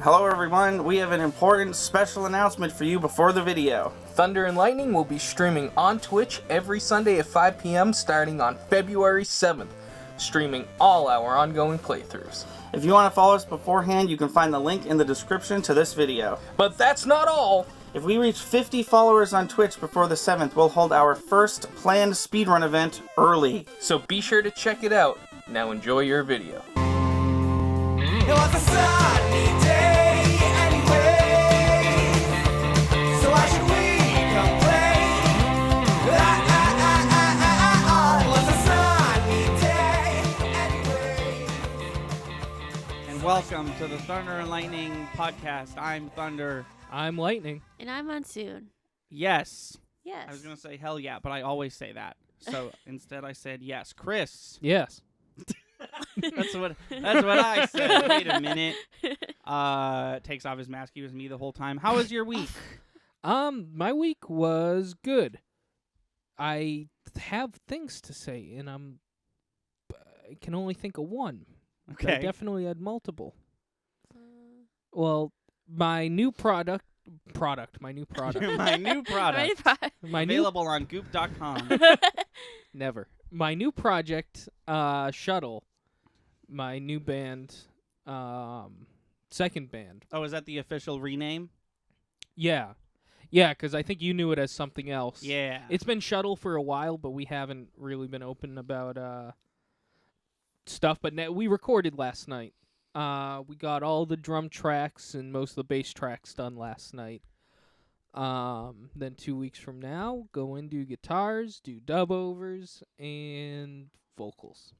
Hello everyone, we have an important special announcement for you before the video. Thunder and Lightning will be streaming on Twitch every Sunday at 5 p.m. starting on February 7th, streaming all our ongoing playthroughs. If you want to follow us beforehand, you can find the link in the description to this video. But that's not all! If we reach 50 followers on Twitch before the 7th, we'll hold our first planned speedrun event early. So be sure to check it out. Now enjoy your video. It was a sunny day anyway, so why should we complain? It was a sunny day anyway. And welcome to the Thunder and Lightning podcast. I'm Thunder. I'm Lightning. And I'm Monsoon. Yes. Yes. I was going to say hell yeah, but I always say that. So instead I said yes. Chris. Yes. That's what I said. Wait a minute. Takes off his mask. He was me the whole time. How was your week? My week was good. I have things to say, and I can only think of one. I definitely had multiple. Well, my new product. My new product. Available on goop.com. Never. My new project, Shuttle, my new band, second band. Oh, is that the official rename? Yeah. Yeah, because I think you knew it as something else. Yeah. It's been Shuttle for a while, but we haven't really been open about stuff. But we recorded last night. We got all the drum tracks and most of the bass tracks done last night. Then 2 weeks from now, go and do guitars, do dub overs, and vocals.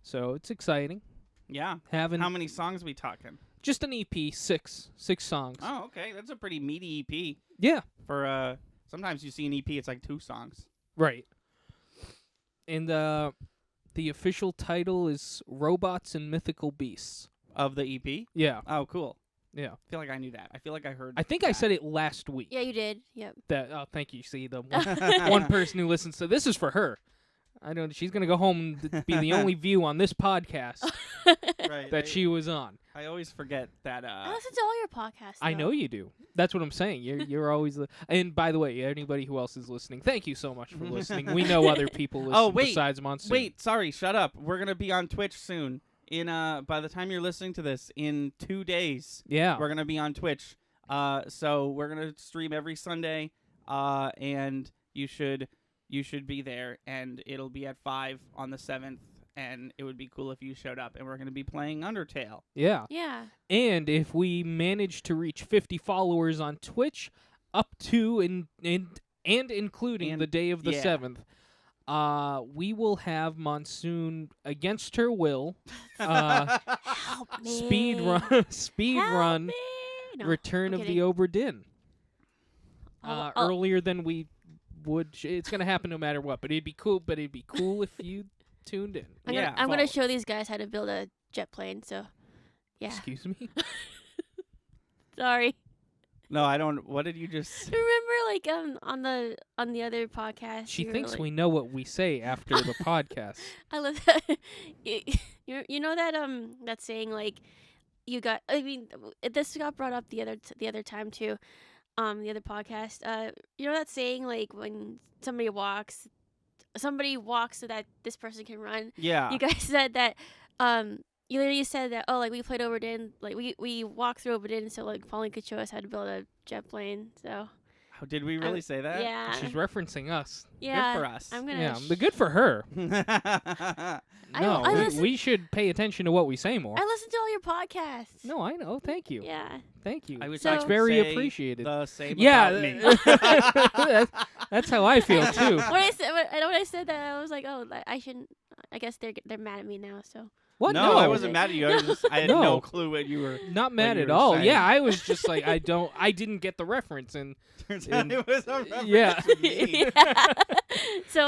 So it's exciting. Yeah. How many songs we talking? Just an EP, six songs. Oh, okay. That's a pretty meaty EP. Yeah. For sometimes you see an EP, it's like 2 songs. Right. And the official title is Robots and Mythical Beasts. Of the EP? Yeah. Oh, cool. Yeah. I feel like I knew that. I feel like I heard I think I said it last week. Yeah, you did. Yep. Oh, thank you. See, the one person who listens to this is for her. I don't. She's gonna go home and be the only view on this podcast right, that she was on. I always forget that. I listen to all your podcasts. I know you do. That's what I'm saying. You're always. And by the way, anybody who else is listening, thank you so much for listening. We know other people listen besides Monsoon. Wait, sorry, shut up. We're gonna be on Twitch soon. By the time you're listening to this, in 2 days, Yeah. we're gonna be on Twitch. So we're gonna stream every Sunday, and you should be there, and it'll be at 5 on the 7th, and it would be cool if you showed up. And we're gonna be playing Undertale. Yeah. Yeah. And if we manage to reach 50 followers on Twitch, up to and including the day of the 7th. We will have Monsoon against her will. Help me. Speed Help run. me. No, Return I'm of kidding. the Obra Dinn. I'll- Earlier than we would. It's gonna happen no matter what. But it'd be cool. if you tuned in. I'm Yeah, gonna follow. show these guys how to build a jet plane. So, yeah. Excuse me. Sorry. No, I don't. What did you just? Remember, like on the other podcast. She you were thinks like, we know what we say after the podcast. I love you know that saying like you got. I mean, this got brought up the other time too. The other podcast. You know that saying like when somebody walks so that this person can run. Yeah. You guys said that. You literally said that. Oh, like we played Oberdin. Like we walked through Oberdin, so like Pauline could show us how to build a jet plane. So. Oh, did we really say that? Yeah. She's referencing us. Yeah. Good for us. I'm gonna. Yeah, the good for her. I No, listen- we should pay attention to what we say more. I listen to all your podcasts. No, I know. Thank you. Yeah. Thank you. I wish So- I It's could very say appreciated. The same Yeah, about me. that's how I feel too. When I said that, I was like, oh, I shouldn't. I guess they're mad at me now. So. What? No, I wasn't mad at you. I had No. no clue what you were. Not mad you at were all. saying. Yeah, I was just like, I didn't get the reference, and Turns out it was a reference Yeah. to me. So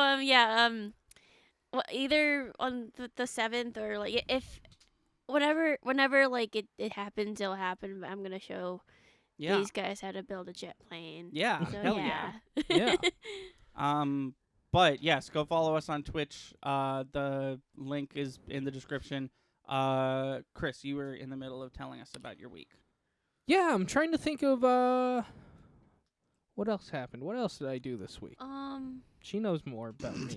well, either on the 7th or like if whenever like it happens, it'll happen. But I'm gonna show Yeah. these guys how to build a jet plane. Yeah. So, Hell yeah. Yeah. But yes, go follow us on Twitch. The link is in the description. Chris, you were in the middle of telling us about your week. Yeah, I'm trying to think of what else happened. What else did I do this week? She knows more about me.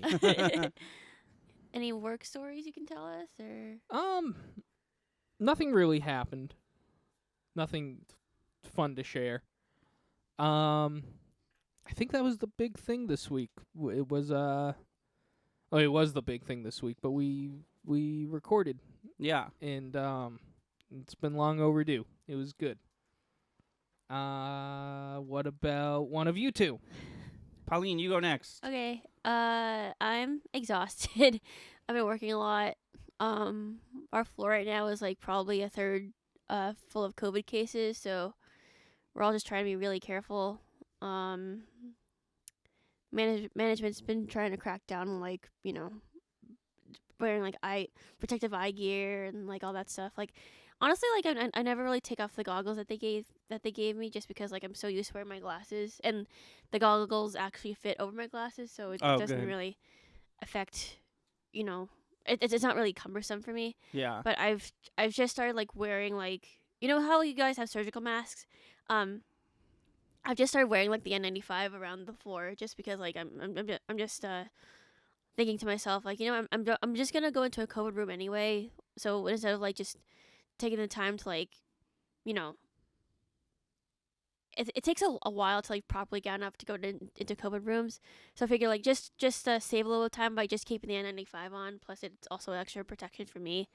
Any work stories you can tell us, or Nothing really happened. Nothing fun to share. I think that was the big thing this week. It was it was the big thing this week, but we recorded Yeah. and it's been long overdue. It was good. What about one of you two? Pauline, you go next. okay. I'm exhausted. I've been working a lot. Our floor right now is like probably a third full of COVID cases, so we're all just trying to be really careful. Management's been trying to crack down on, like, wearing like protective eye gear and like all that stuff. Like, honestly, like I never really take off the goggles that they gave me, just because like I'm so used to wearing my glasses, and the goggles actually fit over my glasses, so it Oh, doesn't good. really affect, it's not really cumbersome for me. Yeah. But I've just started like wearing, like, how you guys have surgical masks. I've just started wearing like the N95 around the floor, just because like I'm just thinking to myself, like, I'm just gonna go into a COVID room anyway, so instead of like just taking the time to, like, it takes a while to like properly get enough to go into COVID rooms, so I figure like just save a little time by just keeping the N95 on. Plus, it's also extra protection for me.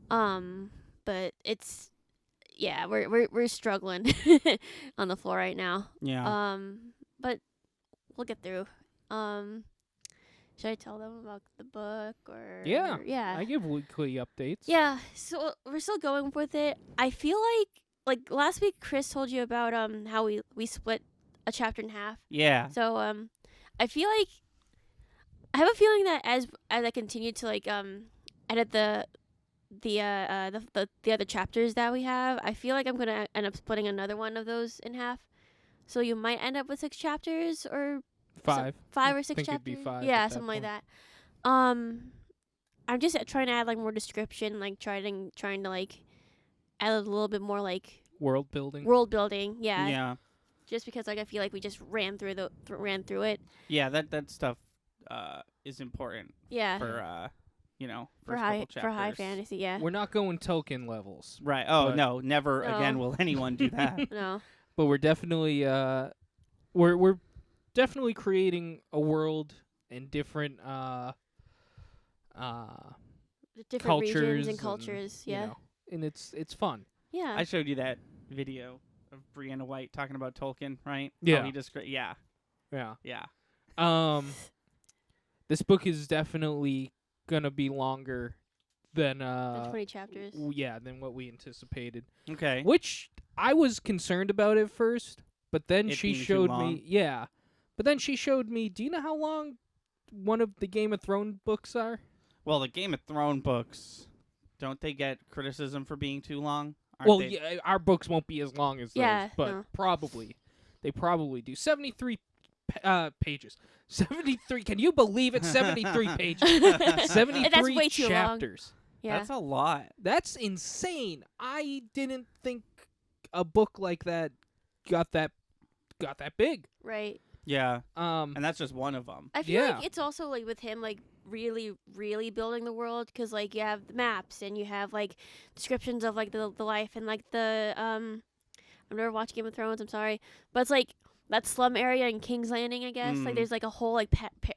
But it's, yeah, we're struggling on the floor right now. Yeah. But we'll get through. Should I tell them about the book, or Yeah. yeah? I give weekly updates. Yeah, so we're still going with it. I feel like last week Chris told you about how we split a chapter in half. Yeah. So I feel like I have a feeling that as I continue to like edit the other chapters that we have, I feel like I'm gonna end up splitting another one of those in half. So you might end up with 6 chapters, or 5. five I or 6 think it'd chapters. be 5 Yeah, at that something like point. that. I'm just trying to add like more description, like trying to like add a little bit more like World building. world building. Yeah. Yeah. Just because like I feel like we just ran through it. Yeah. That stuff is important Yeah. for For first high couple chapters. fantasy. Yeah. We're not going token levels, Right. Oh But- no, never No. again will anyone do that. No. but we're definitely we're definitely creating a world and different The different cultures regions and cultures. you Yeah. know, and it's fun. Yeah. I showed you that video of Brianna White talking about Tolkien, right? Yeah. How he yeah. Yeah. Yeah. This book is definitely gonna be longer than The 20 chapters. than what we anticipated. Okay. Which I was concerned about at first, but then It she being too showed long? me But then she showed me, do you know how long one of the Game of Thrones books are? Well, the Game of Thrones books, don't they get criticism for being too long? Aren't Well, they? yeah, our books won't be as long as those, Yeah, but no. they probably do. 73 pages. 73. Can you believe it? 73 pages. 73 That's way too long. chapters. Yeah. That's a lot. That's insane. I didn't think a book like that got that big. Right. Yeah. Um, And that's just one of them. I feel Yeah. like it's also like with him like really really building the world, because like you have the maps and you have like descriptions of like the life and like the I've never watched Game of Thrones, I'm sorry, but it's like that slum area in King's Landing, I guess. Like Mm. there's like a whole like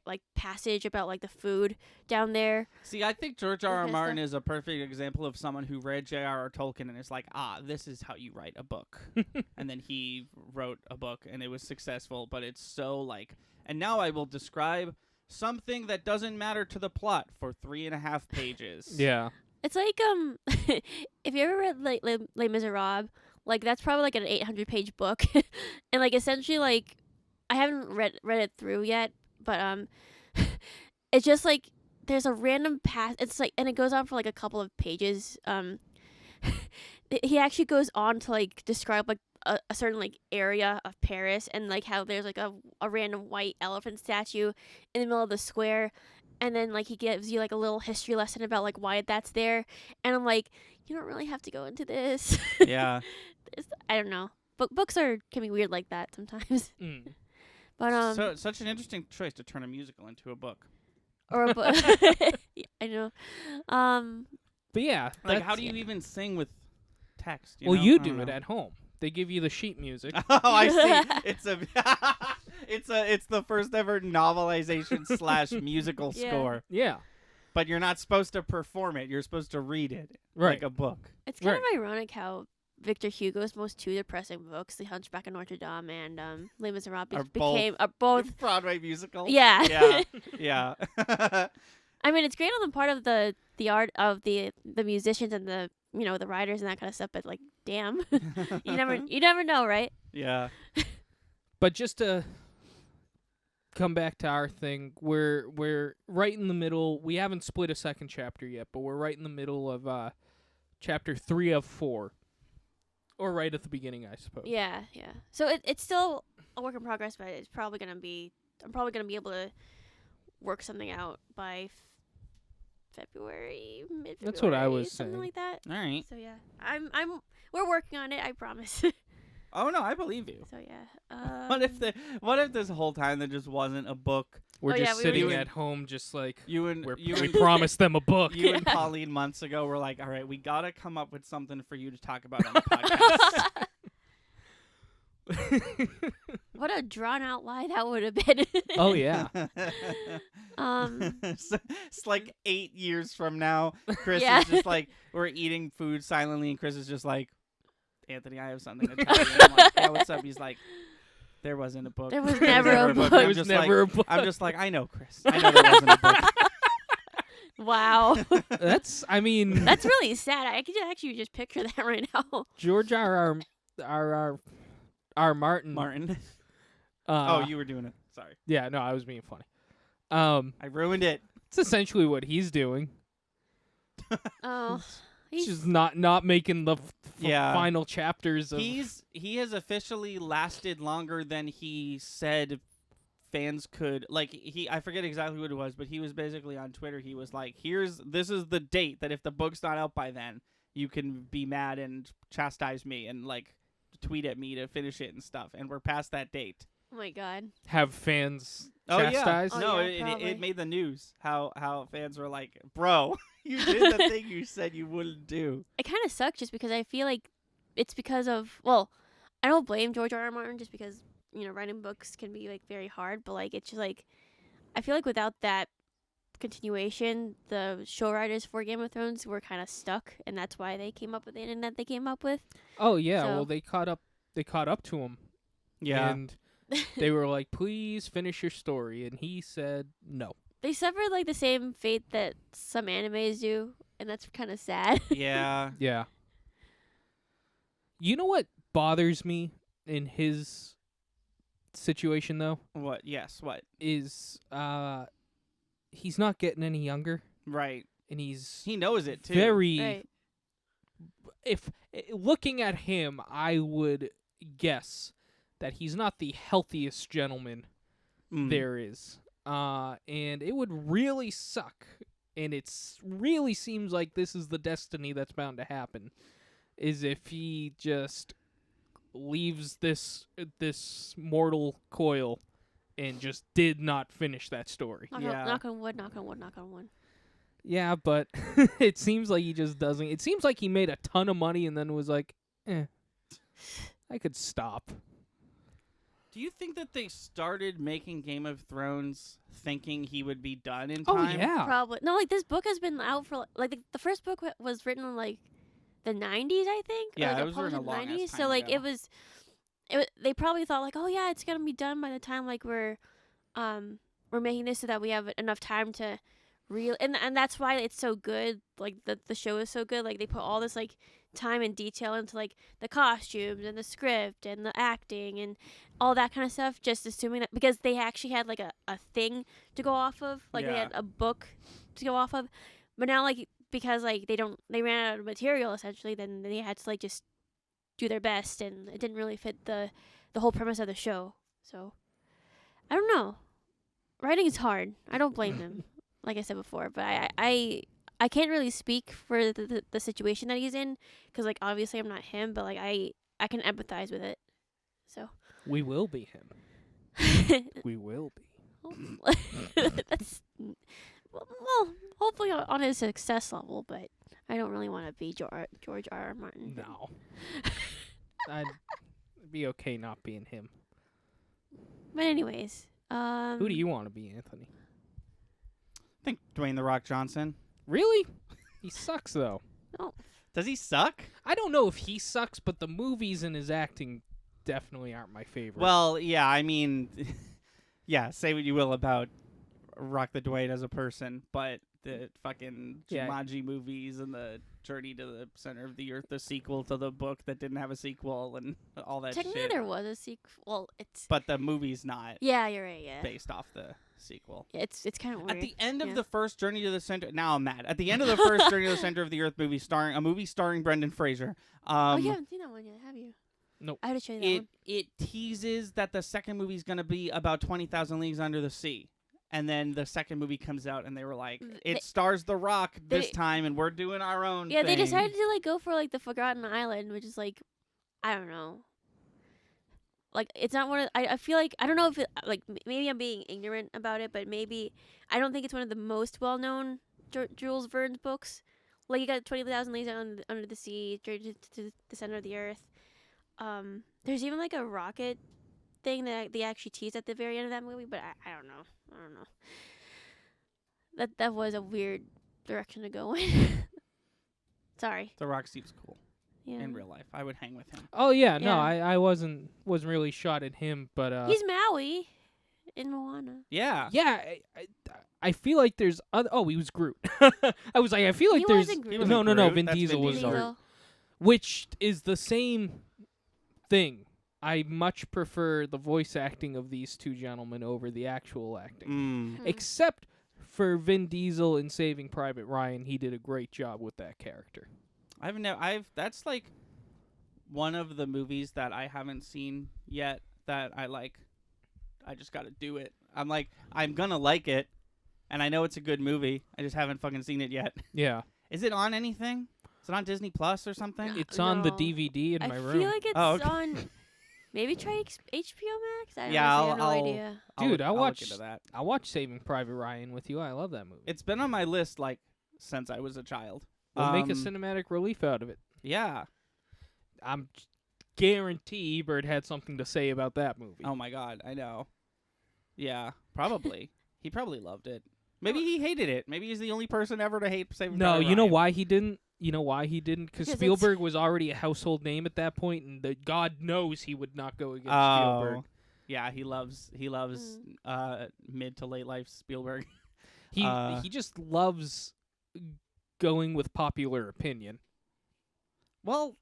like passage about like the food down there. See, I think George R. R. Okay, Martin stuff. is a perfect example of someone who read J.R.R. Tolkien and is like, this is how you write a book. And then he wrote a book and it was successful, but it's so like, and now I will describe something that doesn't matter to the plot for 3.5 pages. yeah. It's like if you ever read like Les Miserables, like that's probably like an 800-page book, and like essentially like I haven't read it through yet, but it's just like there's a random pass. It's like, and it goes on for like a couple of pages. He actually goes on to like describe like a certain like area of Paris, and like how there's like a random white elephant statue in the middle of the square. and then like he gives you like a little history lesson about like why that's there, and I'm like, you don't really have to go into this. Yeah. I don't know. Books can be weird like that sometimes. Mm. But So it's such an interesting choice to turn a musical into a book. or a book. Yeah, I know. But yeah, Like, how that's- do you even sing with text? well, know? you I don't do it know. at home. They give you the sheet music. Oh, I see. It's the first ever novelization / musical Yeah. score. Yeah, But you're not supposed to perform it. You're supposed to read it right. like a book. It's kind Right. of ironic how Victor Hugo's most two depressing books, The Hunchback of Notre Dame and Les Miserables, Are became both. Broadway musical. Yeah. Yeah. I mean, it's great on the part of the art of the musicians and the the writers and that kind of stuff. But like, damn, you never know, right? Yeah. But just to come back to our thing, we're right in the middle. We haven't split a second chapter yet, but we're right in the middle of chapter 3 of 4, or right at the beginning, I suppose. Yeah. So it's still a work in progress, but it's probably gonna be. I'm probably gonna be able to work something out by February, mid-February. That's what I was something saying. like that. All right. So yeah, we're working on it. I promise. Oh no, I believe you. So yeah. What if this whole time there just wasn't a book? We're Oh, just yeah, we were sitting doing- at home, just like You and we and promised them a book. you and Pauline months ago were like, all right, we gotta come up with something for you to talk about on the podcast. What a drawn out lie that would have been. Oh yeah. It's like 8 years from now. Chris Yeah. is just like, we're eating food silently, and Chris is just like, Anthony, I have something to tell you. I'm like, yeah, what's up? He's like, there wasn't a book. There was There never a book. And There I'm was just never a book. I'm just like, I know, Chris. I know there wasn't a book. Wow. That's, I mean, That's really sad. I could actually just picture that right now. George R. Martin. Martin. Uh, Oh, you were doing it. Sorry. Yeah, no, I was being funny. I ruined it. It's essentially what he's doing. Oh. He's just not making the Yeah. final chapters of. He has officially lasted longer than he said fans could. Like, I forget exactly what it was, but he was basically on Twitter. He was like, this is the date that if the book's not out by then, you can be mad and chastise me and like tweet at me to finish it and stuff. And we're past that date. Oh my god. have fans Oh chastised. yeah. No, yeah, it probably. made the news. How fans were like, bro, you did the thing you said you wouldn't do. It kind of sucks just because I feel like it's because of, well, I don't blame George R. R. Martin just because, writing books can be like very hard, but like it's just like I feel like without that continuation, the show writers for Game of Thrones were kind of stuck, and that's why they came up with the ending that they came up with. Oh yeah, So- well they caught up to him. Yeah. And they were like, "Please finish your story," and he said no. They suffered like the same fate that some animes do, and that's kind of sad. Yeah. Yeah. You know what bothers me in his situation though What? Yes. What? is he's not getting any younger, Right. and he's He knows it too. very. Right. If looking at him, I would guess that he's not the healthiest gentleman Mm. there is. And it would really suck. And it's really seems like this is the destiny that's bound to happen. Is if he just leaves this mortal coil and just did not finish that story. Yeah. Knock on wood, knock on wood, knock on wood. Yeah, but it seems like he just doesn't. It seems like he made a ton of money and then was like, I could stop. Do you think that they started making Game of Thrones thinking he would be done in Oh time? yeah. Probably. No, like this book has been out for like the first book was written in like the 90s, I think. Yeah, or it was written a published in long-ass So time like ago. they probably thought like, oh yeah, it's gonna be done by the time like we're making this so that we have enough time to and that's why it's so good. Like the show is so good. Like they put all this like time and detail into like the costumes and the script and the acting and all that kind of stuff, just assuming that because they actually had like a thing to go off of, like they Yeah. had a book to go off of, but now like because like they ran out of material essentially, then they had to like just do their best, and it didn't really fit the whole premise of the show. So I don't know, writing is hard. I don't blame them. like I said before, but I can't really speak for the situation that he's in, because like obviously I'm not him, but like I can empathize with it. So We will be him. We will be. that's well, hopefully on his success level, but I don't really want to be George R. R. Martin. No. I'd be okay not being him. But anyways, Who do you want to be, Anthony? I think Dwayne the Rock Johnson. Really? He sucks though. Does he suck? I don't know if he sucks, but the movies and his acting definitely aren't my favorite. Well, yeah, I mean, yeah, say what you will about Rock the Dwayne as a person, but the fucking Yeah. Jumanji movies and the Journey to the Center of the Earth, the sequel to the book that didn't have a sequel and all that technically shit. there was a sequel. Well, it's But the movie's not yeah, you're right. Yeah, based off the sequel. it's kind of weird. At the end of yeah. the first Journey to the Center, now I'm mad. At the end of the first Journey to the Center of the Earth movie, starring Brendan Fraser. Oh, you haven't seen that one yet, have you? Nope. I had to show you that It one. it teases that the second movie is going to be about 20,000 Leagues Under the Sea. And then the second movie comes out, and they were like, "It stars The Rock this they- time, and we're doing our own." Yeah, they thing." decided to like go for like the Forgotten Island, which is like, I don't know. Like it's not one of I feel like I don't know if it, like maybe I'm being ignorant about it, but maybe I don't think it's one of the most well known Jules Verne's books. Like you got 20,000 Leagues Under the Sea, Journey to the Center of the Earth. There's even like a rocket thing that they actually teased at the very end of that movie, but I don't know. I don't know. That was a weird direction to go in. Sorry. The Rock seems cool Yeah. in real life. I would hang with him. Oh yeah, no, Yeah. I wasn't really shot at him, but He's Maui in Moana. Yeah. yeah, I feel like there's oh, he was Groot. I was like, I feel like He there's wasn't Groot. He no, wasn't no, Groot. Vin That's Diesel Vin was Diesel. Groot, which is the same thing. I much prefer the voice acting of these two gentlemen over the actual acting. Mm. Except for Vin Diesel in Saving Private Ryan, he did a great job with that character. That's like one of the movies that I haven't seen yet that I like. I just got to do it. I'm like, I'm gonna like it, and I know it's a good movie. I just haven't fucking seen it yet. Yeah, Is it on anything? Is it on Disney Plus or something? it's on the No. DVD in I my feel room. like it's Oh, okay. on. Maybe try HBO Max. I Yeah, honestly have no I'll- idea. Dude, look- I I'll look watched- into that. I watched Saving Private Ryan with you. I love that movie. It's been on my list like since I was a child. We'll make a Um, cinematic relief out of it. Yeah. I'm guarantee Ebert had something to say about that movie. Oh my god, I know. Yeah, probably. He probably loved it. Maybe he hated it. Maybe he's the only person ever to hate Saving No, Private you know Ryan. why he didn't? You know why he didn't? Because Because it's- Spielberg was already a household name at that point, and God knows he would not go against Oh, Spielberg. yeah. He loves mid to late life Spielberg. He just loves going with popular opinion. Well,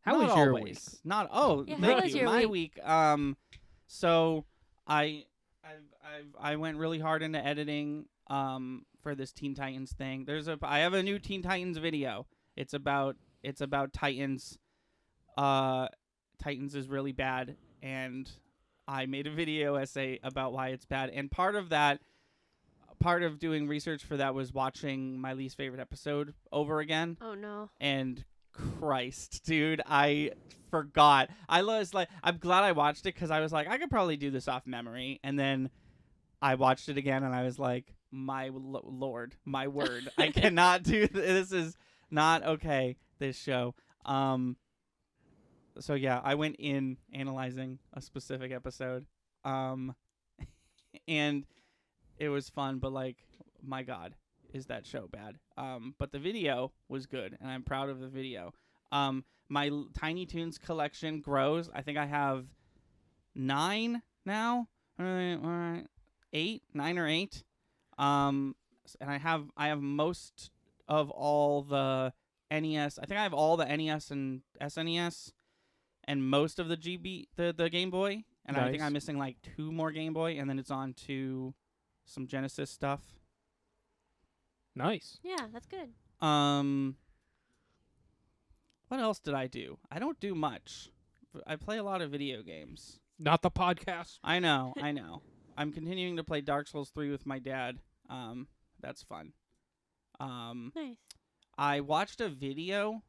How not was your always. week? Not Yeah, how thank was you. your My week? So I went really hard into editing for this Teen Titans thing. I have a new Teen Titans video. It's about Titans. Titans is really bad, and I made a video essay about why it's bad. And part of doing research for that was watching my least favorite episode over again. Oh no. And Christ, dude, I forgot. I'm glad I watched it because I was like, I could probably do this off memory. And then I watched it again, and I was like, my lord, my word, I cannot do this. This is not okay. This show. So yeah, I went in analyzing a specific episode, and it was fun. But like, my God, is that show bad? But the video was good, and I'm proud of the video. My Tiny Toons collection grows. I think I have 9 now. All right, 9 or 8. And I have most of all the NES. I think I have all the NES and SNES, and most of the the Game Boy. And I think Nice. I'm missing like 2 more Game Boy, and then it's on to some Genesis stuff. Nice. Yeah, that's good. What else did I do? I don't do much. I play a lot of video games. Not the podcast. I know. I'm continuing to play Dark Souls 3 with my dad. that's fun. Nice. I watched a video.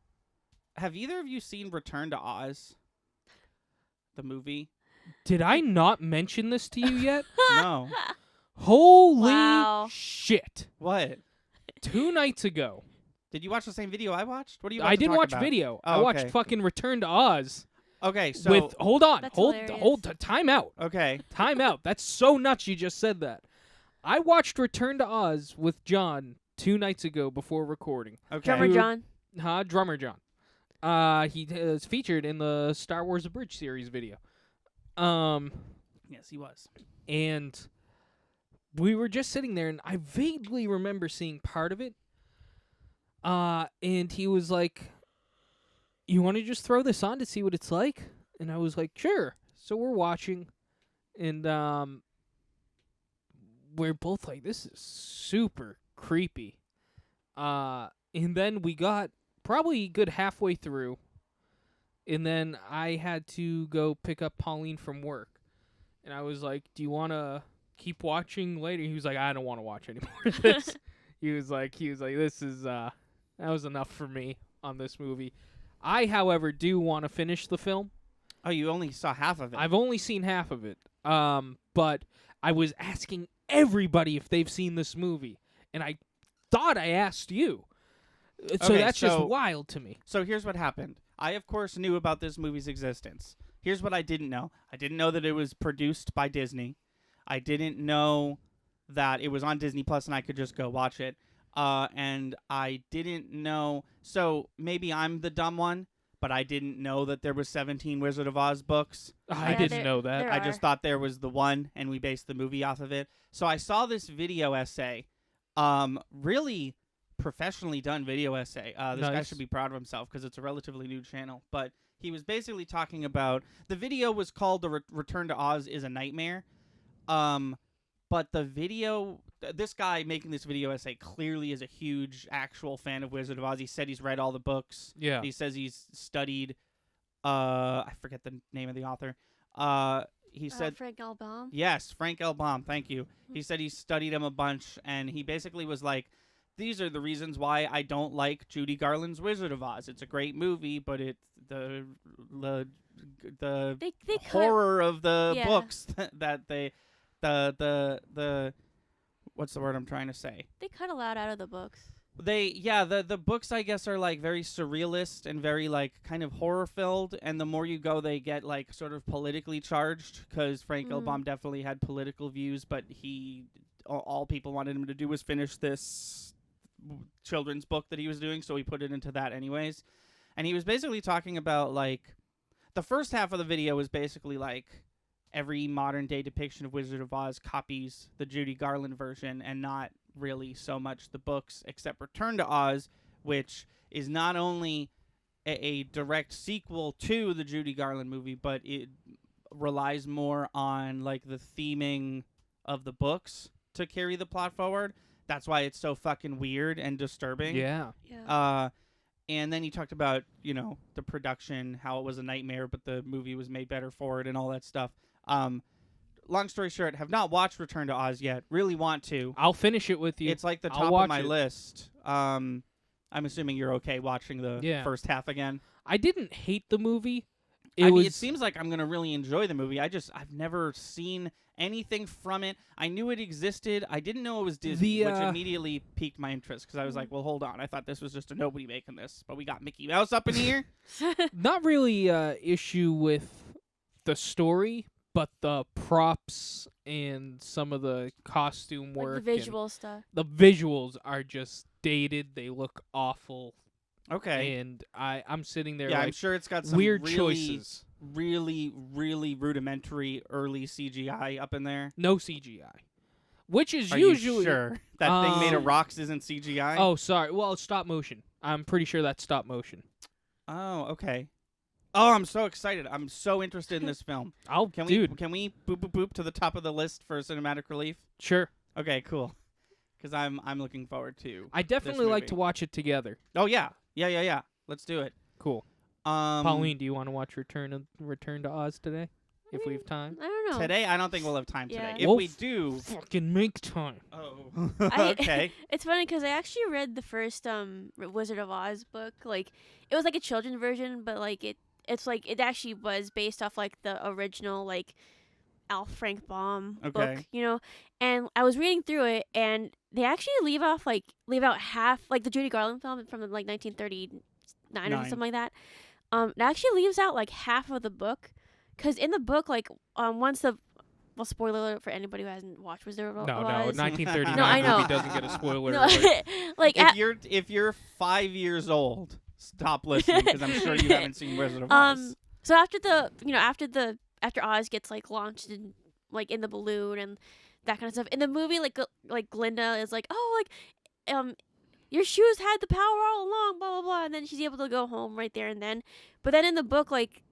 Have either of you seen Return to Oz? The movie? Did I not mention this to you yet? No. Holy Wow. shit. What? 2 nights ago. Did you watch the same video I watched? What are you about I to didn't talk watch about? video. Oh, I watched okay. fucking Return to Oz. Okay, so with hold on. That's Hold hilarious. time out. okay. Time out. That's so nuts you just said that. I watched Return to Oz with John 2 nights ago before recording. Okay. Drummer Who- John. Drummer John. He is featured in the Star Wars Abridged series video. Yes, he was. And we were just sitting there, and I vaguely remember seeing part of it. And he was like, "You want to just throw this on to see what it's like?" And I was like, "Sure." So we're watching, and we're both like, "This is super creepy." And then we got probably a good halfway through, and then I had to go pick up Pauline from work. And I was like, "Do you want to keep watching later?" He was like, "I don't want to watch any more of this." he was like, "This is that was enough for me on this movie." I, however, do want to finish the film. Oh, you only saw half of it. I've only seen half of it. But I was asking everybody if they've seen this movie, and I thought I asked you. So Okay, that's just so- wild to me. So here's what happened. I, of course, knew about this movie's existence. Here's what I didn't know. I didn't know that it was produced by Disney. I didn't know that it was on Disney Plus and I could just go watch it. And I didn't know. So maybe I'm the dumb one, but I didn't know that there was 17 Wizard of Oz books. I Yeah, didn't there- know that. there I just are. thought there was the one, and we based the movie off of it. So I saw this video essay, really professionally done video essay. This guy Nice. should be proud of himself because it's a relatively new channel. But he was basically talking about the video was called "The Return to Oz is a Nightmare." But the video, this guy making this video essay clearly is a huge actual fan of Wizard of Oz. He said he's read all the books. Yeah. He says he's studied. I forget the name of the author. He said Frank L. Baum. yes, Frank L. Baum. Thank you. He said he studied him a bunch, and he basically was like, "These are the reasons why I don't like Judy Garland's Wizard of Oz. It's a great movie, but it's the They cut. horror of the Yeah. books that they the what's the word I'm trying to say? They cut a lot out of the books. The books I guess are like very surrealist and very like kind of horror filled, and the more you go they get like sort of politically charged because Frank L. Mhm. Baum definitely had political views, but all people wanted him to do was finish this children's book that he was doing, so he put it into that anyways. And he was basically talking about like the first half of the video was basically like every modern day depiction of Wizard of Oz copies the Judy Garland version and not really so much the books, except Return to Oz, which is not only a direct sequel to the Judy Garland movie, but it relies more on like the theming of the books to carry the plot forward. That's why it's so fucking weird and disturbing. Yeah. Yeah. And then he talked about, the production, how it was a nightmare, but the movie was made better for it and all that stuff. Long story short, have not watched Return to Oz yet. Really want to. I'll finish it with you. It's like the I'll top watch of my it. list. I'm assuming you're okay watching the Yeah. first half again. I didn't hate the movie. It seems like I'm gonna really enjoy the movie. I've never seen anything from it. I knew it existed. I didn't know it was Disney, which immediately piqued my interest because I was like, well, hold on. I thought this was just a nobody making this, but we got Mickey Mouse up in here. not really issue with the story, but the props and some of the costume Like work. the and visual stuff. the visuals are just dated. They look awful. Okay. And I'm sitting there Yeah, I'm like sure it's got some weird really, choices. really, really rudimentary early CGI up in there. No CGI. Which is Are usually you sure that thing made of Um, rocks isn't CGI? Oh, sorry. Well, it's stop motion. I'm pretty sure that's stop motion. Oh, okay. Oh, I'm so excited. I'm so interested in this film. Can we Dude, can we boop boop boop to the top of the list for cinematic relief? sure. Okay, cool. Because I'm looking forward to. I definitely like movie. to watch it together. Oh yeah, yeah. Let's do it. Cool. Pauline, Pauline, do you want to watch Return to Oz today? if we have time. I don't know. Today, I don't think we'll have time Yeah. today. If We'll we do, Fucking make time. oh, I- okay. It's funny because I actually read the first Wizard of Oz book. Like, it was like a children's version, but like it's like it actually was based off like the original like Al Frank Baum Okay. book, you know. And I was reading through it, and they actually leave out half, like the Judy Garland film from like 1939 or something like that. It actually leaves out like half of the book, because in the book, like once the well, spoiler alert for anybody who hasn't watched Wizard of Oz. No, 1939 No, I know. movie doesn't get a spoiler. No, alert. like If you're 5 years old, stop listening because I'm sure you haven't seen Wizard of Oz. So after Oz gets like launched in like in the balloon and that kind of stuff in the movie, like Glinda is like, oh, like your shoes had the power all along, blah blah blah, and then she's able to go home right there and then. But then in the book, like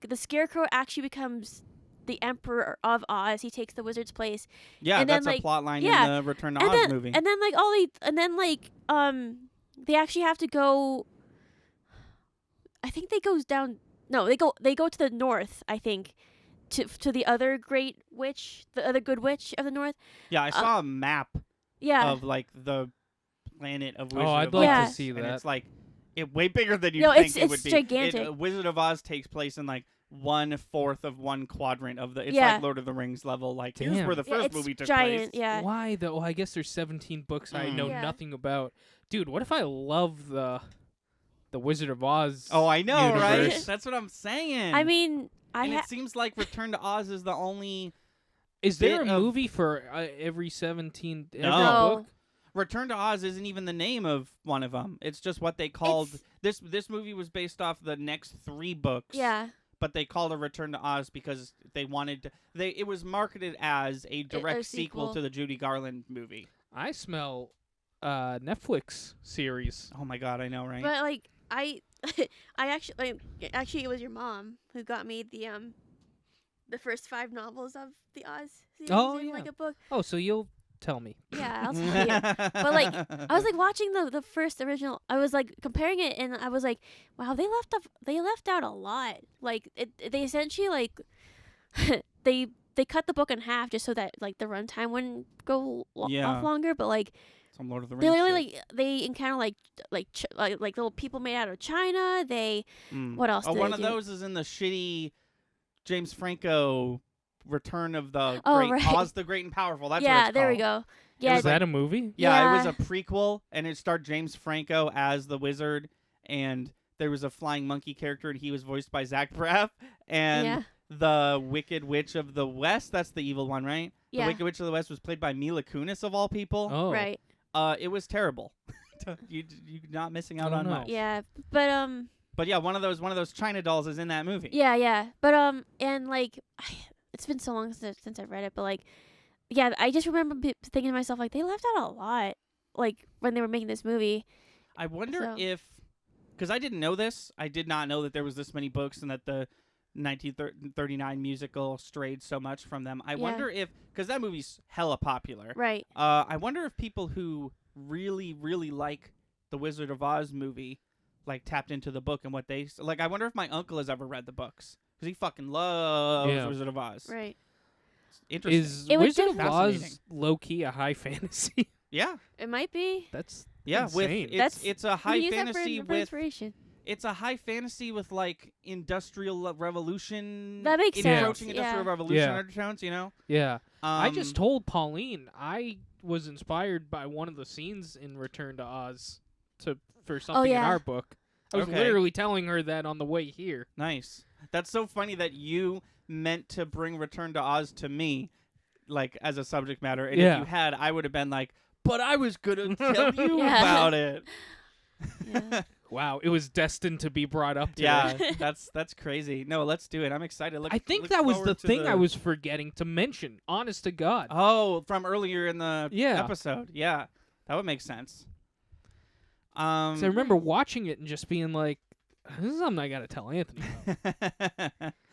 the Scarecrow actually becomes the Emperor of Oz. He takes the wizard's place. Yeah, and then, that's a like, plot line yeah, in the Return to and Oz then movie. and then they actually have to go. I think they goes down. No, they go to the north. I think to the other great witch, the other good witch of the north. Yeah, I saw a map Yeah. of like the planet of Wizard Oh, I'd of like Yeah. Oz, to see and that. it's like way bigger than you No, think it's- it would it's be. gigantic. Wizard of Oz takes place in like 1/4 of one quadrant of the. It's Yeah. like Lord of the Rings level. Like here's Damn. where the Yeah, first it's movie took giant. place. Yeah. Why though? Well, I guess there's 17 books I know Yeah. nothing about. Dude, what if I love the Wizard of Oz? Oh, I know, right? universe? That's what I'm saying. I mean, and it seems like Return to Oz is the only Is there a bit of- movie for every 17 every No. book? Return to Oz isn't even the name of one of them. It's just what they called this movie was based off the next 3 books. Yeah. But they called it Return to Oz because they wanted to, it was marketed as a direct sequel sequel. to the Judy Garland movie. I smell Netflix series. Oh my god, I know, right? But like I actually it was your mom who got me the first 5 novels of the Oz series Oh, in yeah. like a book. Oh, so you'll tell me. Yeah, I'll tell you. But like I was like watching the first original. I was like comparing it, and I was like, wow, they left out a lot. Like they essentially like they cut the book in half just so that like the runtime wouldn't go Yeah. off longer. But like Some Lord of the they Rings. literally shit. they encounter like little people made out of China. They what else? Oh, do one they of do? those is in the shitty James Franco Return of the Oh, Great right. Oz the Great and Powerful. That's what yeah, it's there we called. go. Yeah, Is that a movie? Yeah, it was Yeah. a prequel, and it starred James Franco as the wizard, and there was a flying monkey character, and he was voiced by Zach Braff, and yeah, the Wicked Witch of the West, that's the evil one, right? The yeah, Wicked Witch of the West was played by Mila Kunis, of all people. Oh, right. It was terrible. You're not missing out Oh, on no. much. Yeah, but But yeah, one of those China dolls is in that movie. yeah, but and like it's been so long since I've read it, but like yeah, I just remember thinking to myself like they left out a lot like when they were making this movie. I wonder So- if, because I didn't know this, I did not know that there was this many books and that the 1939 musical strayed so much from them. I Yeah. wonder if, because that movie's hella popular. Right. I wonder if people who really, really like the Wizard of Oz movie, like tapped into the book and what they like. I wonder if my uncle has ever read the books because he fucking loves Yeah. Wizard of Oz. Right. Interesting. Is It would Wizard of fascinating. Oz low key a high fantasy? Yeah, It might be. That's yeah. With insane. it's a high We use that for fantasy for with inspiration. it's a high fantasy with like industrial revolution. That makes sense, Approaching industrial yeah. revolution Yeah. undertones. You know. yeah. I Um, just told Pauline I was inspired by one of the scenes in Return to Oz for something in yeah. our book. I was Okay. literally telling her that on the way here. Nice. That's so funny that you meant to bring Return to Oz to me, like as a subject matter, and Yeah. if you had, I would have been like, "But I was gonna tell you Yeah. about it." Yeah. Wow, it was destined to be brought up today. Yeah, that's crazy. No, let's do it. I'm excited. I think look that was the forward to thing I was forgetting to mention. Honest to God. Oh, from earlier in the Yeah. episode. Yeah, that would make sense. 'Cause I remember watching it and just being like, "This is something I gotta tell Anthony."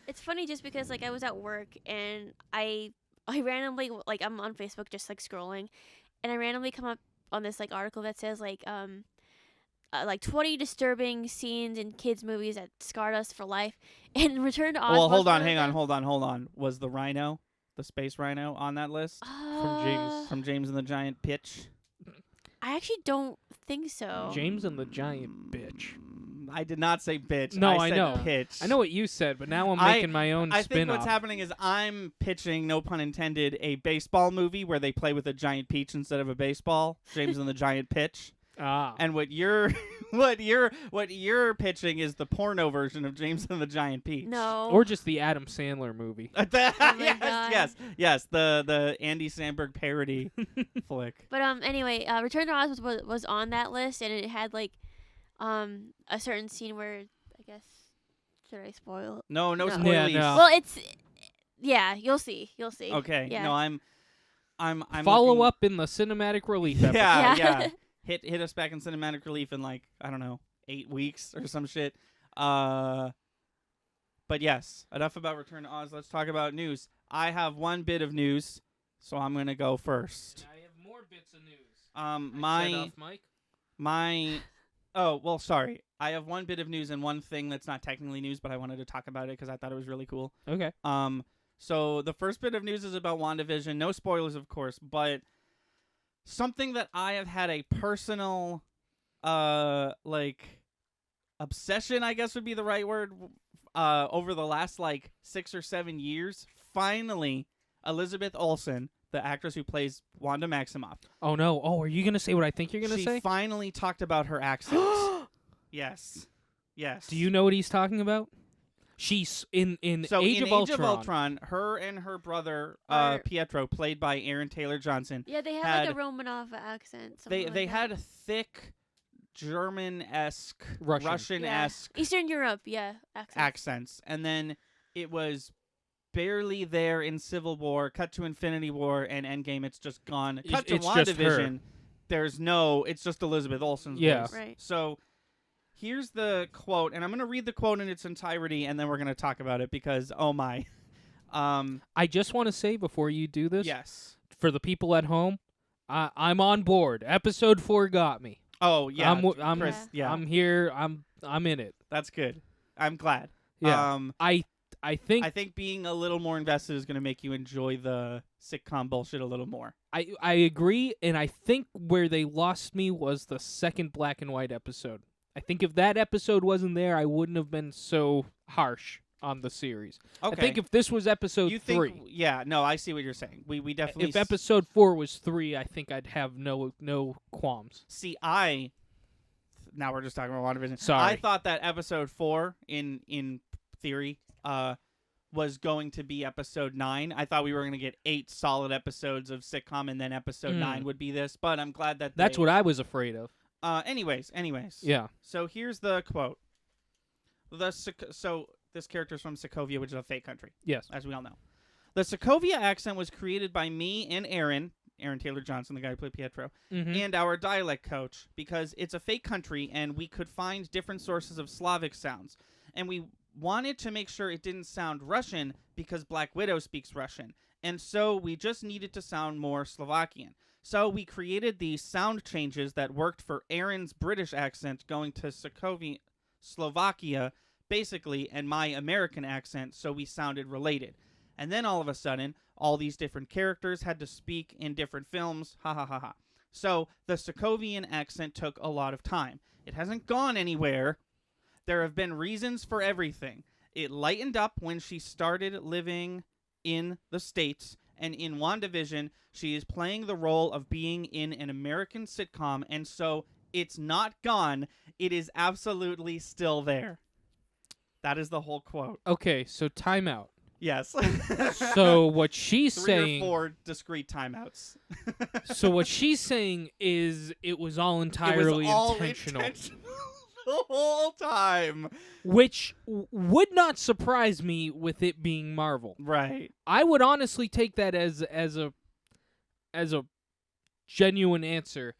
It's funny just because like I was at work and I randomly like I'm on Facebook just like scrolling, and I randomly come up on this like article that says like like 20 disturbing scenes in kids movies that scarred us for life. And Return to Oz. Well, was hold on, one of hang on, them. hold on. Was the rhino, the space rhino, on that list James. from James and the Giant Pitch? I actually don't think so. James and the Giant Bitch. I did not say bitch. No, I I said know. pitch. I know what you said, but now I'm I- making my own I spin think what's off. happening is I'm pitching, no pun intended, a baseball movie where they play with a giant peach instead of a baseball. James and the Giant Pitch. Ah. And what you're what you're pitching is the porno version of James and the Giant Peach. No. Or just the Adam Sandler movie. yes, yes, the Andy Samberg parody flick. But anyway, Return to Oz was on that list, and it had like a certain scene where I guess should I spoil? No No. spoilies. Yeah, no. Well, it's you'll see. Okay. Yeah. No, I'm Follow looking- up in the cinematic relief episode. Yeah, Yeah. yeah. Hit us back in cinematic relief in like, I don't know, 8 weeks or some shit. But yes, enough about Return to Oz. Let's talk about news. I have one bit of news, so I'm gonna go first. I have more bits of news. My oh, well, sorry. I have one bit of news and one thing that's not technically news, but I wanted to talk about it because I thought it was really cool. Okay. So the first bit of news is about WandaVision. No spoilers, of course, but something that I have had a personal, like, obsession, I guess would be the right word, over the last, 6 or 7 years. Finally, Elizabeth Olsen, the actress who plays Wanda Maximoff, Oh no. Oh, are you gonna say what I think you're gonna she say? finally talked about her accents. Yes. Yes. Do you know what he's talking about? She's in So Age in of Age Ultron. of Ultron, her and her brother Are- Pietro, played by Aaron Taylor Johnson, Yeah, they have had- like a Romanov accent. they something they like had that. thick German-esque, Russian. Russian-esque Eastern Europe, yeah, accents, and then it was barely there in Civil War. Cut to Infinity War and Endgame, it's just gone. Cut to It's just her. WandaVision, it's just Elizabeth Olsen's Yeah. voice. Right. So here's the quote, and I'm gonna read the quote in its entirety, and then we're gonna talk about it because oh my, I just want to say before you do this, yes. for the people at home, I'm on board. Episode 4 got me. Oh yeah, I'm Chris, yeah, I'm here. I'm in it. that's good. I'm glad. Yeah. I think I think being a little more invested is going to make you enjoy the sitcom bullshit a little more. I agree, and I think where they lost me was the second black and white episode. I think if that episode wasn't there, I wouldn't have been so harsh on the series. Okay. I think if this was episode you 3, think, yeah, no, I see what you're saying. We definitely if episode 4 was 3, I think I'd have no qualms. see. Now we're just talking about WandaVision. Sorry. I thought that episode 4 in theory was going to be episode 9. I thought we were going to get 8 solid episodes of sitcom, and then episode 9 would be this. But I'm glad that That's what I was afraid of. Anyways. Yeah. So here's the quote. So this character's from Sokovia, which is a fake country, Yes. as we all know. The Sokovia accent was created by me and Aaron Taylor Johnson, the guy who played Pietro, Mm-hmm. and our dialect coach, because it's a fake country and we could find different sources of Slavic sounds. And we wanted to make sure it didn't sound Russian because Black Widow speaks Russian. And so we just needed to sound more Slovakian. So we created these sound changes that worked for Aaron's British accent going to Slovakia, basically, and my American accent, so we sounded related. And then all of a sudden, all these different characters had to speak in different films. Ha ha ha ha. So the Sokovian accent took a lot of time. It hasn't gone anywhere. There have been reasons for everything. It lightened up when she started living in the States, and in WandaVision, she is playing the role of being in an American sitcom, and so it's not gone. It is absolutely still there. That is the whole quote. Okay, so timeout. Yes. So what she's 3 saying or 4 discrete timeouts. So what she's saying is it was all It entirely was all intentional. the whole time. Which would not surprise me with it being Marvel. Right. I would honestly take that as a genuine answer.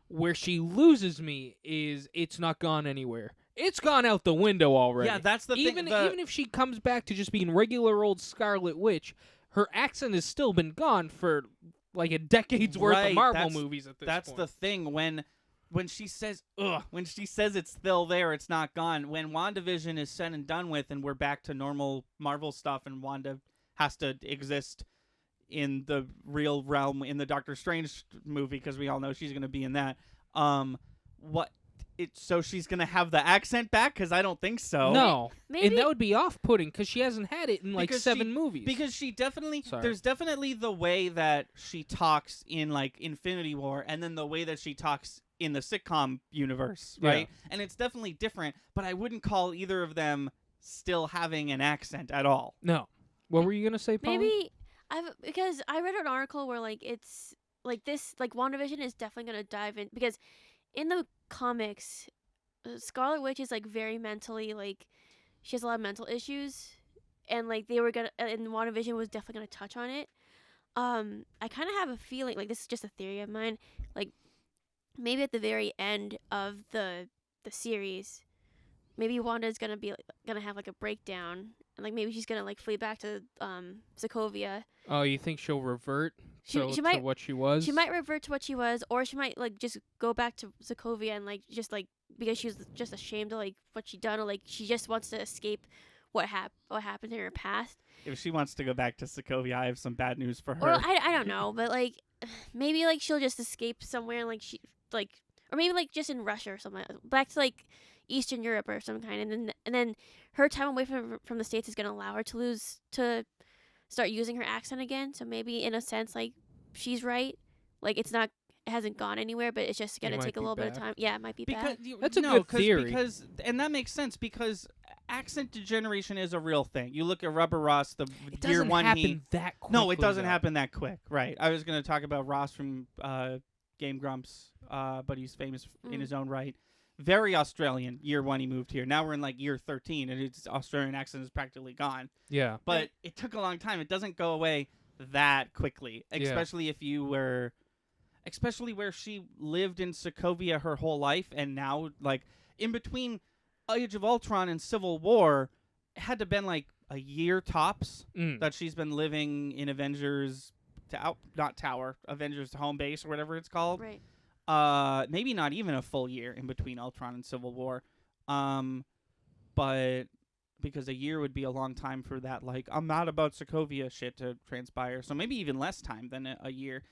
Where she loses me is it's not gone anywhere. It's gone out the window already. Yeah, that's the even thing. even if she comes back to just being regular old Scarlet Witch, her accent has still been gone for like a decade's worth of Right, Marvel that's- movies at this That's point. the thing. When when she says it's still there, it's not gone. When WandaVision is said and done with, and we're back to normal Marvel stuff, and Wanda has to exist in the real realm in the Doctor Strange movie, because we all know she's going to be in that. So she's going to have the accent back? Because I don't think so. No, Maybe and that would be off-putting because she hasn't had it in like Because 7 movies. Because she definitely, Sorry. there's definitely the way that she talks in like Infinity War, and then the way that she talks in the sitcom universe, right? And it's definitely different, but I wouldn't call either of them still having an accent at all. No. What were you gonna say, Paul? maybe because I read an article where like it's like this like WandaVision is definitely gonna dive in because in the comics, Scarlet Witch is like very mentally like she has a lot of mental issues, and like they were gonna and WandaVision was definitely gonna touch on it. I kind of have a feeling like this is just a theory of mine, like maybe at the very end of the series, maybe Wanda's gonna be like, gonna have like a breakdown, and like maybe she's gonna like flee back to Sokovia. Oh, you think she'll revert She to might- what she was? She might revert to what she was, or she might like just go back to Sokovia and like just like because she was just ashamed of like what she done, or like she just wants to escape what happened in her past. If she wants to go back to Sokovia, I have some bad news for her. Or I don't know, but like maybe like she'll just escape somewhere, and like she like or maybe like just in Russia or something, back to like Eastern Europe or some kind, and then her time away from the States is gonna allow her to start using her accent again. So maybe in a sense, like she's right, like it hasn't gone anywhere, but it's just gonna might take a be little bit of back. time. Yeah, it might be Because bad. That's a good theory. And that makes sense because accent degeneration is a real thing. You look at Rubber Ross, the It year doesn't one happen that quickly. No, it doesn't though. happen that quick. Right. I was going to talk about Ross from Game Grumps, but he's famous in his own right. Very Australian. Year one, he moved here. Now we're in like year 13, and his Australian accent is practically gone. Yeah. But it took a long time. It doesn't go away that quickly, Yeah. especially if you were, especially where she lived in Sokovia her whole life, and now like in between Age of Ultron and Civil War, it had to been like a year tops Mm. that she's been living in Avengers Avengers Home Base or whatever it's called. Right. Maybe not even a full year in between Ultron and Civil War. But because a year would be a long time for that, like, I'm not about Sokovia shit to transpire. So maybe even less time than a year.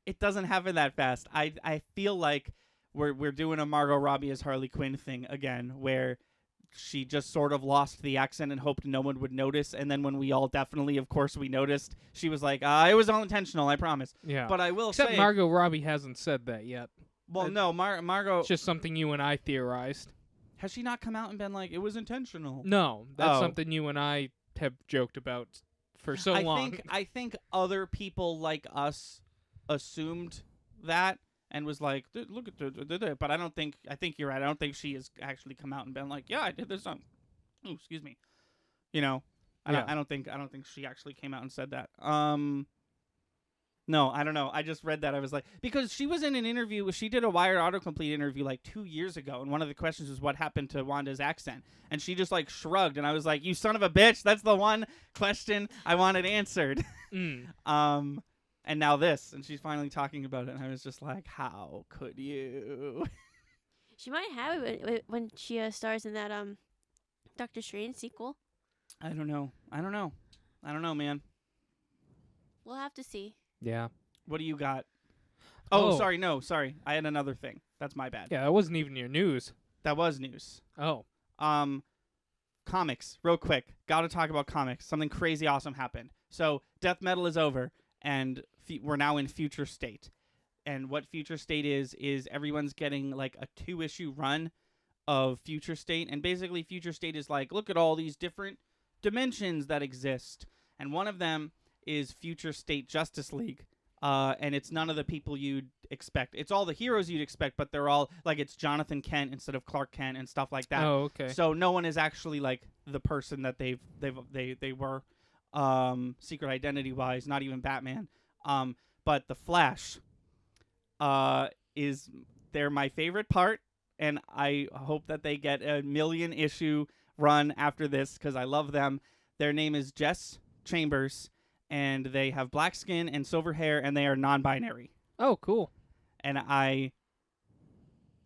It doesn't happen that fast. I feel like we're doing a Margot Robbie as Harley Quinn thing again, where she just sort of lost the accent and hoped no one would notice. And then when we all definitely, of course, we noticed, she was like, it was all intentional, I promise. Yeah. But I will Except say... Margot Robbie hasn't said that yet. Well, no, Margot... It's just something you and I theorized. Has she not come out and been like, it was intentional? No, that's Oh. something you and I have joked about for so long. I think other people like us assumed that and was like, look at the, but I think you're right. I don't think she has actually come out and been like, yeah, I did this song. Oh, excuse me. You know, I don't think she actually came out and said that. No, I don't know. I just read that. I was like, because she was in an interview. She did a Wired Autocomplete interview like 2 years ago, and one of the questions was what happened to Wanda's accent, and she just like shrugged, and I was like, you son of a bitch, that's the one question I wanted answered. And now this, and she's finally talking about it, and I was just like, how could you? She might have it when she stars in that Doctor Strange sequel. I don't know, man. We'll have to see. Yeah. What do you got? Oh. Sorry. I had another thing. That's my bad. Yeah, that wasn't even your news. That was news. Oh. Comics, real quick. Gotta talk about comics. Something crazy awesome happened. So, Death Metal is over, and we're now in Future State. And what Future State is everyone's getting like a 2-issue run of Future State. And basically, Future State is like, look at all these different dimensions that exist. And one of them is Future State Justice League. And it's none of the people you'd expect. It's all the heroes you'd expect, but they're all like, it's Jonathan Kent instead of Clark Kent and stuff like that. Oh, okay. So no one is actually like the person that they were, secret identity wise. Not even Batman. But the Flash, they're my favorite part, and I hope that they get a 1,000,000 issue run after this because I love them. Their name is Jess Chambers, and they have black skin and silver hair, and they are non-binary. Oh, cool. And I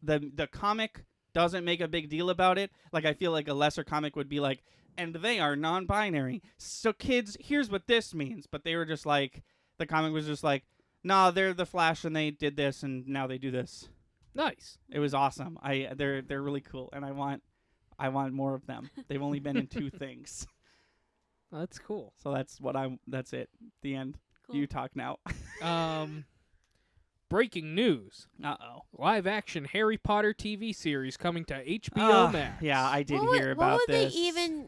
the comic doesn't make a big deal about it. Like, I feel like a lesser comic would be like, and they are non-binary. So kids, here's what this means. But they were just like, the comic was just like, nah, they're the Flash and they did this and now they do this. Nice. It was awesome. They're really cool and I want more of them. They've only been in 2 things. That's cool. So that's it. The end. Cool. You talk now. Breaking news. Uh-oh. Live action Harry Potter TV series coming to HBO Ah, Max. yeah, I did What hear would, about what would this. they even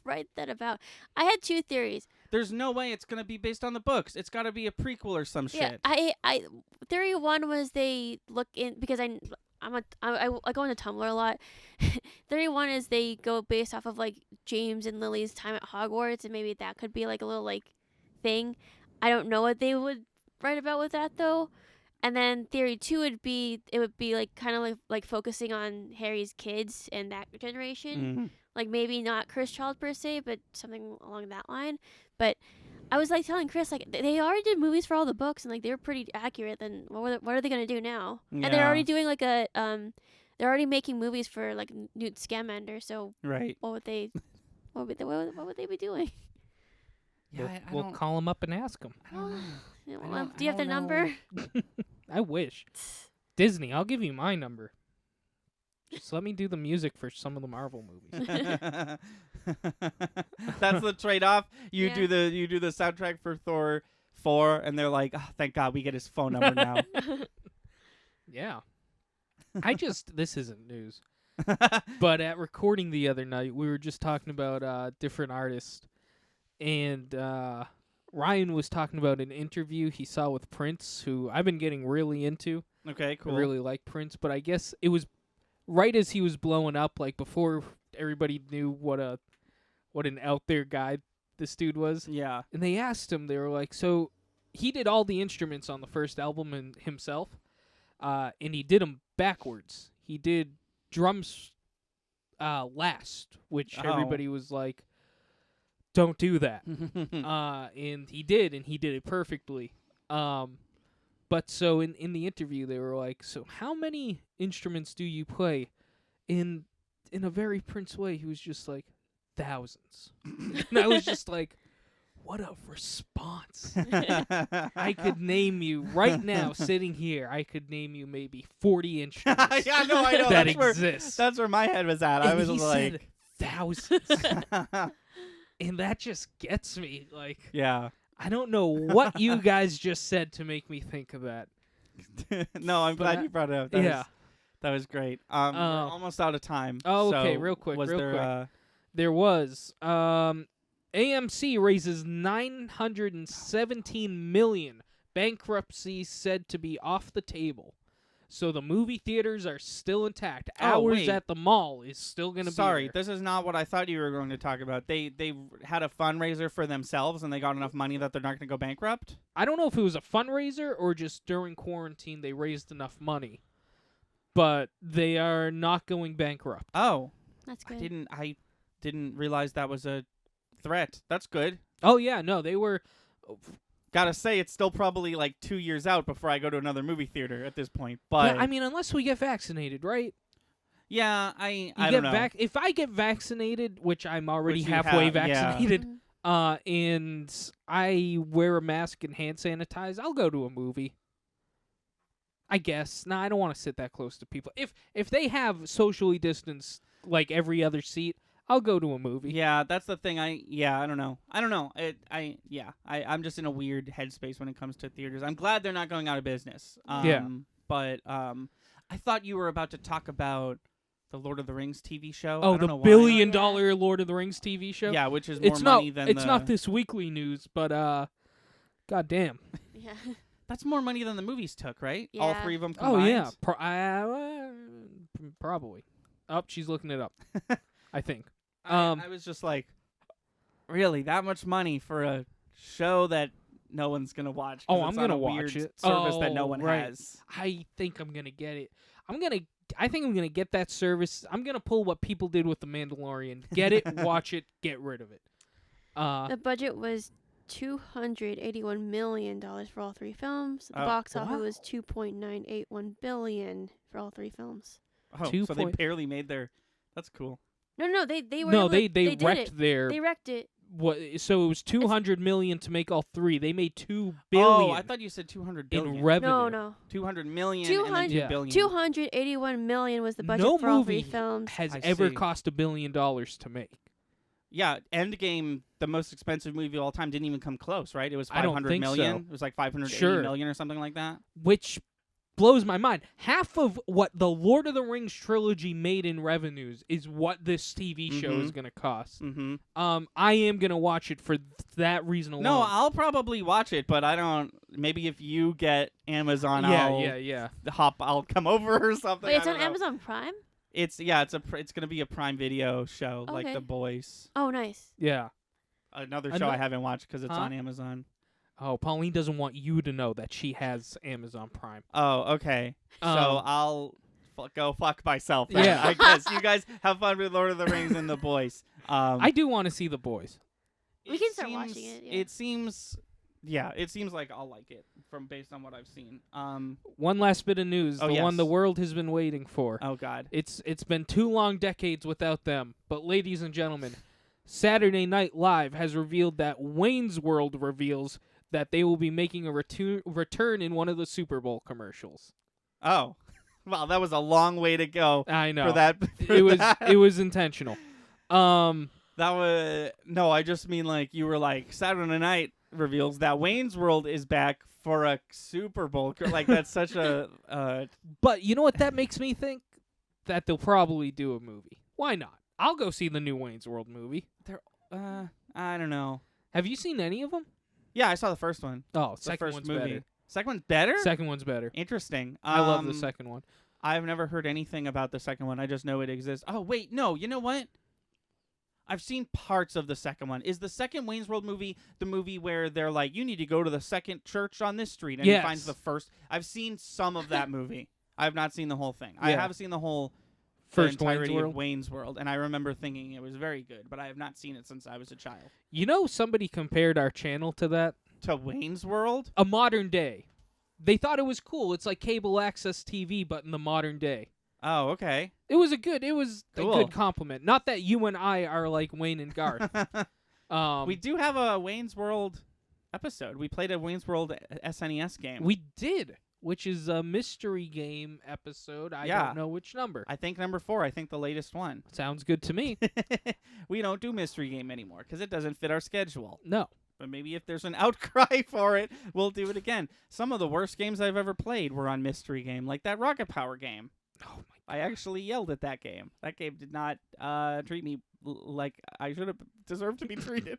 write that about? I had 2 theories. There's no way it's going to be based on the books. It's got to be a prequel or some Yeah, shit. I theory 1 was they look in because I go into Tumblr a lot. Theory 1 is they go based off of like James and Lily's time at Hogwarts, and maybe that could be like a little like thing. I don't know what they would write about with that though. And then theory 2 would be like kind of like focusing on Harry's kids and that generation. Mhm. Like maybe not Chris Child per se, but something along that line. But I was like telling Chris, like they already did movies for all the books, and like they were pretty accurate. Then what are they gonna do now? And they're Yeah. already doing like a they're already making movies for like Newt Scamander. So Right. what would they what would they be doing? Yeah, We'll call him up and ask him. I don't know. You know, I don't- do you have I their don't number? I wish. Disney, I'll give you my number. Just let me do the music for some of the Marvel movies. That's the trade-off. You Yeah. do the soundtrack for Thor 4, and they're like, oh, thank God we get his phone number now. Yeah. This isn't news. But at recording the other night, we were just talking about different artists. And Ryan was talking about an interview he saw with Prince, who I've been getting really into. Okay, cool. I really like Prince, but I guess it was right as he was blowing up, like before everybody knew what an out there guy this dude was. Yeah. And they asked him, they were like, so he did all the instruments on the first album himself, and he did them backwards. He did drums last, which Oh. everybody was like, don't do that. And he did it perfectly. But so in the interview, they were like, so how many instruments do you play? In a very Prince way, he was just like, thousands. And I was just like, what a response. I could name you right now, sitting here, I could name you maybe 40 instruments Yeah, no, I know. that that's where, exist. that's where my head was at. I And was he said like, thousands. And that just gets me. Like, yeah. I don't know what you guys just said to make me think of that. No, I'm But glad I- you brought it up. That was great. We're almost out of time. Oh, okay, so real quick, was real there, quick. There was AMC raises $917 million. Bankruptcy said to be off the table. So the movie theaters are still intact. Oh, Hours wait. at the mall is still going to be Sorry, there. this is not what I thought you were going to talk about. They had a fundraiser for themselves, and they got enough money that they're not going to go bankrupt. I don't know if it was a fundraiser or just during quarantine they raised enough money. But they are not going bankrupt. Oh, That's I good. didn't realize that was a threat. That's good. Oh, yeah, no, they were... Gotta say, it's still probably like 2 years out before I go to another movie theater at this point. But Yeah, I mean, unless we get vaccinated, right? yeah, You I get don't know. if I get vaccinated, which I'm already Which you halfway have, yeah. vaccinated, Mhm. and I wear a mask and hand sanitize, I'll go to a movie. I guess. Nah, I don't want to sit that close to people. If they have socially distanced like every other seat, I'll go to a movie. Yeah, that's the thing. I don't know. I'm just in a weird headspace when it comes to theaters. I'm glad they're not going out of business. Yeah. But I thought you were about to talk about the Lord of the Rings TV show. I Oh, don't the know why. billion-dollar Lord of the Rings TV show. Yeah, which is more it's not. money than It's the, not this weekly news, but goddamn. Yeah. That's more money than the movies took, right? All Yeah. 3 of them Oh combined. yeah, probably. Oh, she's looking it up. I think. I was just like, really, that much money for a show that no one's gonna watch? 'cause Oh, it's I'm on gonna a watch weird it. service that no Oh, one right. has. I think I'm gonna get it. I think I'm gonna get that service. I'm gonna pull what people did with The Mandalorian. Get it, watch it, get rid of it. The budget was $281 million for all 3 films. The Oh, box office what? was $2.981 billion for all 3 films. Oh, Two so they point- barely made their. That's cool. No, they were. No, able to- they did wrecked it. their They wrecked it. what? So it was 200 million to make all 3. They made 2 billion Oh, I thought you said 200 in billion. revenue. No. 200 million 200 and then 2 Yeah. billion. 281 million was the budget No for all movie 3 films. has I ever see. cost $1 billion to make. Yeah, Endgame, the most expensive movie of all time, didn't even come close, right? It was I don't 500 think million. so. It was like 580 Sure. million or something like that. Which blows my mind. Half of what the Lord of the Rings trilogy made in revenues is what this TV show is going to cost. Mm-hmm. I am going to watch it for that reason alone. No, I'll probably watch it, but I don't. Maybe if you get Amazon, yeah. I'll come over or something. Wait, it's I on don't know. Amazon Prime? It's gonna be a Prime Video show like Okay. The Boys. Oh, nice. Yeah. Another Ano- show I haven't watched because it's Huh? on Amazon. Oh, Pauline doesn't want you to know that she has Amazon Prime. Oh, okay. So I'll go fuck myself. Then, Yeah. I guess you guys have fun with Lord of the Rings and The Boys. I do want to see The Boys. We can start watching it, yeah. It seems like I'll like it from based on what I've seen. One last bit of news, Oh, the one yes. the world has been waiting for. Oh God. It's been 2 long decades without them. But ladies and gentlemen, Saturday Night Live has revealed that Wayne's World reveals that they will be making a return in one of the Super Bowl commercials. Oh, well, that was a long way to go I know. for that. It was intentional. That was no. I just mean like you were like Saturday Night reveals that Wayne's World is back for a Super Bowl. Like that's such a. But you know what that makes me think? That they'll probably do a movie. Why not? I'll go see the new Wayne's World movie. I don't know. Have you seen any of them? Yeah, I saw the first one. Oh, The second first one's movie. better. Second one's better. Second one's better. Interesting. I love the second one. I've never heard anything about the second one. I just know it exists. Oh wait, no. You know what? I've seen parts of the second one. Is the second Wayne's World movie the movie where they're like, you need to go to the second church on this street, and he finds Yes. the first? I've seen some of that movie. I have not seen the whole thing. I Yeah. have seen the whole First the Wayne's entirety World. of Wayne's World, and I remember thinking it was very good, but I have not seen it since I was a child. You know, somebody compared our channel to that. To Wayne's World? A modern day. They thought it was cool. It's like cable access TV, but in the modern day. Oh, okay. It was a good Cool. compliment. Not that you and I are like Wayne and Garth. We do have a Wayne's World episode. We played a Wayne's World SNES game. We did, which is a mystery game episode. I Yeah. don't know which number. I think number 4. I think the latest one. Sounds good to me. We don't do mystery game anymore because it doesn't fit our schedule. No. But maybe if there's an outcry for it, we'll do it again. Some of the worst games I've ever played were on mystery game, like that Rocket Power game. Oh my. I actually yelled at that game. That game did not treat me like I should have deserved to be treated.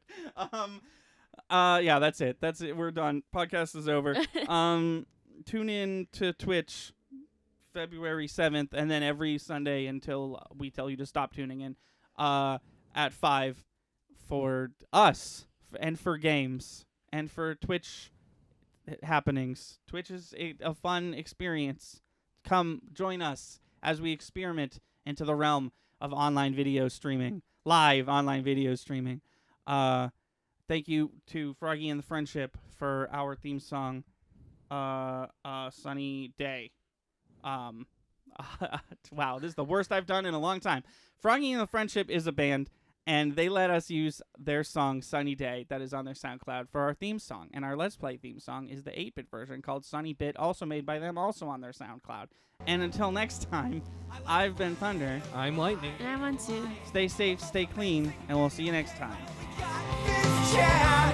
Yeah, that's it. That's it. We're done. Podcast is over. Tune in to Twitch February 7th, and then every Sunday until we tell you to stop tuning in at 5 for us and for games and for Twitch happenings. Twitch is a fun experience. Come join us as we experiment into the realm of online video streaming, live online video streaming. Thank you to Froggy and the Friendship for our theme song, Sunny Day. Wow, this is the worst I've done in a long time. Froggy and the Friendship is a band, and they let us use their song Sunny Day that is on their SoundCloud for our theme song. And our Let's Play theme song is the 8-bit version called Sunny Bit, also made by them, also on their SoundCloud. And until next time, I've been Thunder. I'm Lightning. And I want to. Stay safe, stay clean, and we'll see you next time. Got this chat.